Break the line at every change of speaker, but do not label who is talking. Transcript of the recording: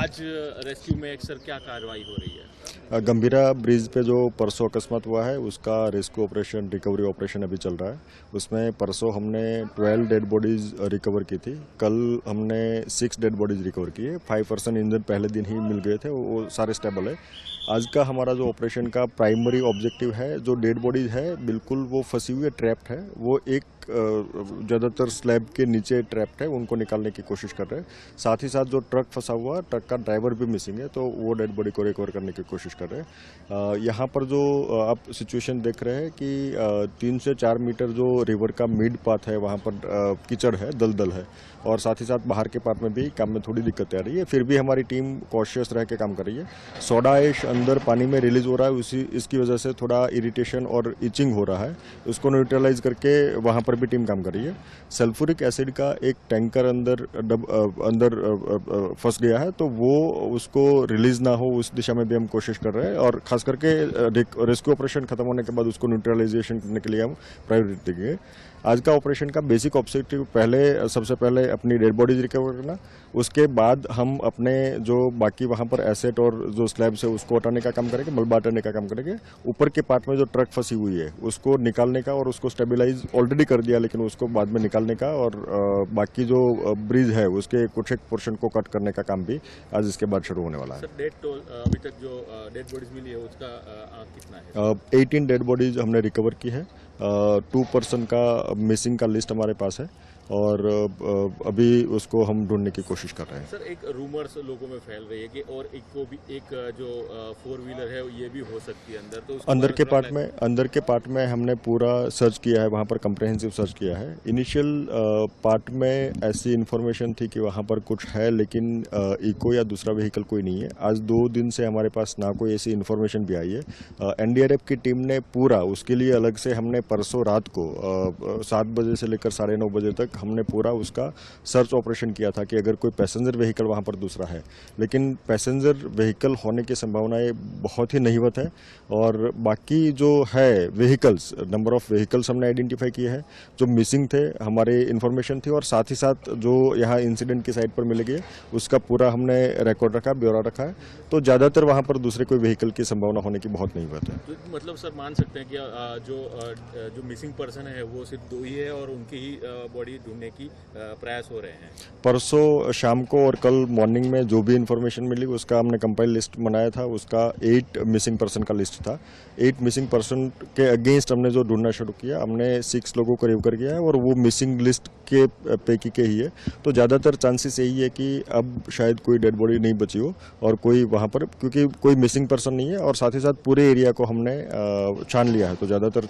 आज रेस्क्यू में सर क्या कार्रवाई हो रही है?
गंभीरा ब्रिज पे जो परसों अकस्मात हुआ है उसका रेस्क्यू ऑपरेशन, रिकवरी ऑपरेशन अभी चल रहा है। उसमें परसों हमने 12 डेड बॉडीज रिकवर की थी। कल हमने 6 डेड बॉडीज रिकवर की है। 5 पर्सन इंजन पहले दिन ही मिल गए थे, वो सारे स्टेबल है। आज का हमारा जो ऑपरेशन का प्राइमरी ऑब्जेक्टिव है, जो डेड बॉडीज है बिल्कुल वो फंसी हुई है, ट्रैप्ड है, वो एक ज़्यादातर स्लैब के नीचे ट्रैप्ड है, उनको निकालने की कोशिश कर रहे हैं। साथ ही साथ जो ट्रक फंसा हुआ, ट्रक का ड्राइवर भी मिसिंग है, तो वो डेड बॉडी को रिकवर करने की कोशिश कर रहे हैं। यहाँ पर जो आप सिचुएशन देख रहे हैं कि 3 से 4 मीटर जो रिवर का मिड पाथ है वहाँ पर कीचड़ है, दलदल है, और साथ ही साथ बाहर के पार्ट में भी काम में थोड़ी दिक्कतें आ रही है। फिर भी हमारी टीम कॉशियस रह के काम कर रही है। सोडा ऐश अंदर पानी में रिलीज हो रहा है, इसकी वजह से थोड़ा इरिटेशन और इचिंग हो रहा है। उसको न्यूट्रलाइज करके वहाँ पर भी टीम काम कर रही है। सल्फ्यूरिक एसिड का एक टैंकर अंदर फंस गया है, तो वो उसको रिलीज ना हो उस दिशा में भी हम कोशिश कर रहे हैं, और खास करके रेस्क्यू ऑपरेशन खत्म होने के बाद उसको न्यूट्रलाइजेशन करने के लिए हम प्रायोरिटी देंगे। आज का ऑपरेशन का बेसिक ऑब्जेक्टिव सबसे पहले अपनी डेड बॉडीज रिकवर करना, उसके बाद हम अपने जो बाकी वहाँ पर एसेट और जो स्लैब्स है उसको हटाने का काम करेंगे, मलबा हटाने का काम करेंगे। ऊपर के पार्ट में जो ट्रक फंसी हुई है उसको निकालने का, और उसको स्टेबलाइज ऑलरेडी कर दिया, लेकिन उसको बाद में निकालने का, और बाकी जो ब्रिज है उसके कुछ एक पोर्शन को कट करने का काम भी आज इसके बाद शुरू होने वाला है।
सर अभी तक जो डेड बॉडीज मिली है उसका कितना है?
18 डेड बॉडीज हमने रिकवर की है। 2 पर्सन का मिसिंग का लिस्ट हमारे पास है, और अभी उसको हम ढूंढने की कोशिश कर रहे हैं।
सर, एक रूमर्स लोगों में फैल रही है कि और एक जो 4 व्हीलर है ये भी हो सकती है अंदर, तो अंदर
के पार्ट में हमने पूरा सर्च किया है, वहाँ पर कंप्रहेंसिव सर्च किया है। इनिशियल पार्ट में ऐसी इन्फॉर्मेशन थी कि वहाँ पर कुछ है, लेकिन इको या दूसरा व्हीकल कोई नहीं है। आज 2 दिन से हमारे पास ना कोई ऐसी इन्फॉर्मेशन भी आई है। एनडीआरएफ की टीम ने पूरा उसके लिए अलग से हमने परसों रात को 7 बजे से लेकर 9:30 बजे तक हमने पूरा उसका सर्च ऑपरेशन किया था कि अगर कोई पैसेंजर व्हीकल वहां पर दूसरा है, लेकिन पैसेंजर व्हीकल होने की संभावनाएं बहुत ही नहीवत है। और बाकी जो है व्हीकल्स, नंबर ऑफ व्हीकल्स हमने आइडेंटिफाई किए हैं जो मिसिंग थे, हमारे इन्फॉर्मेशन थी, और साथ ही साथ जो यहाँ इंसिडेंट की साइट पर मिले गए उसका पूरा हमने रिकॉर्ड रखा, ब्यौरा रखा है। तो ज़्यादातर वहाँ पर दूसरे कोई व्हीकल की संभावना होने की बहुत नहीवत है।
तो मतलब सर मान सकते हैं कि जो मिसिंग पर्सन है वो सिर्फ 2 ही है और उनकी ही बॉडी ढूंढने की प्रयास हो रहे हैं।
परसों शाम को और कल मॉर्निंग में जो भी इन्फॉर्मेशन मिली उसका हमने कंपाइल लिस्ट बनाया था, उसका 8 मिसिंग पर्सन का लिस्ट था। 8 मिसिंग पर्सन के अगेंस्ट हमने जो ढूंढना शुरू किया, हमने 6 लोगों को रिकवर किया है, और वो मिसिंग लिस्ट के पैकी के ही है। तो ज़्यादातर चांसेस यही है कि अब शायद कोई डेड बॉडी नहीं बची हो, और कोई वहाँ पर, क्योंकि कोई मिसिंग पर्सन नहीं है, और साथ ही साथ पूरे एरिया को हमने छान लिया है, तो ज़्यादातर